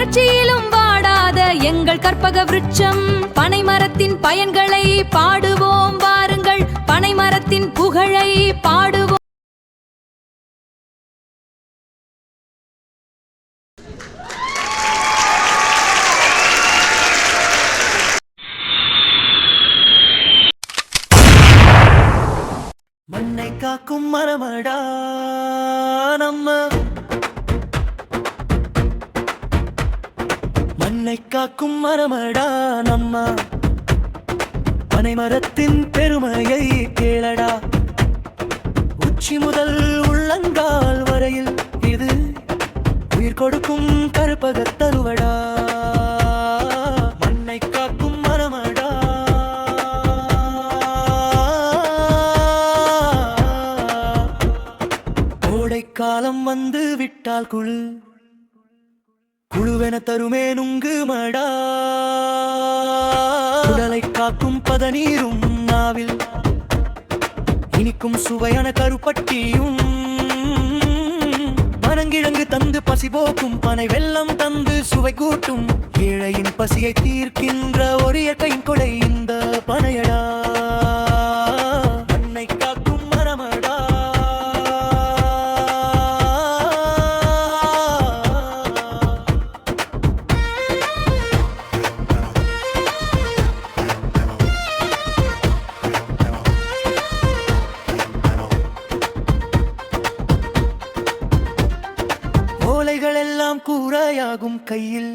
வறட்சியிலும் வாடாத எங்கள் கற்பக விருட்சம். பனைமரத்தின் பயன்களை பாடுவோம் வாருங்கள், பனைமரத்தின் புகழை பாடுவோம். மண்ணை காக்கும் மரமடா நம்ம, மண்ணை காக்கும் மரமடா நம்ம. பனைமரத்தின் பெருமையை கேளடா, உச்சி முதல் உள்ளங்கால் வரையில் இது உயிர் கொடுக்கும் கற்பகத் தருவடா. மண்ணை காக்கும் மரமடா. காலம் வந்து விட்டால் குழு குழுவென தருமே நுங்கு மடா. உடலை காக்கும் பதநீரும் நாவில் இனிக்கும் சுவையான கருப்பட்டியும். மனங்கிழங்கு தந்து பசி போக்கும், பனை வெல்லம் தந்து சுவை கூட்டும். ஏழையின் பசியை தீர்க்கின்ற ஒரு இயற்கையின் கொடை இந்த பனையடா. மண்ணை காக்கும் மரமடா. ஓலைகள் எல்லாம் கூரையாகும், கையில்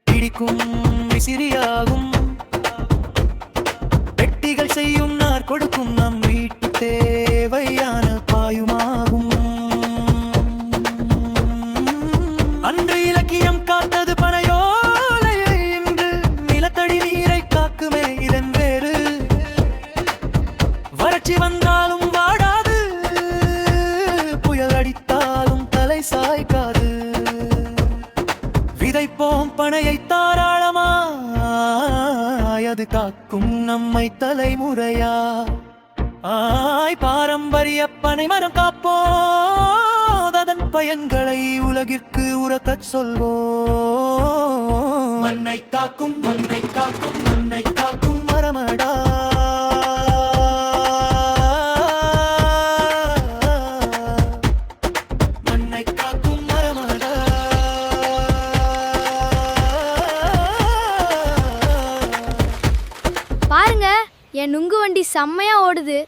பிடிக்கும் விசிறியாகும். வெட்டிகள் செய்யும் நார் கொடுக்கும், நம் வீட்டு தேவையான பாயுமாகும். அன்று இலக்கியம் காத்தது பனையோலையை, இன்று நிலத்தடி நீரை காக்குமே இதன் வேறு. வறட்சி வந்தாலும் வாடாது, புயல் அடித்தாலும் தலை சாய்க்காது. விதைப்போம் பனையை தாராளமாய், அது காக்கும் நம்மை தலைமுறையா. பாரம்பரிய பனைமரம் காப்போம், அதன் பயன்களை உலகிற்கு உரக்கச் சொல்வோம். மண்ணை காக்கும், மண்ணை காக்கும், மண்ணை காக்கும் மரமடா. பாருங்க, என் நுங்கு வண்டி செம்மையா ஓடுது.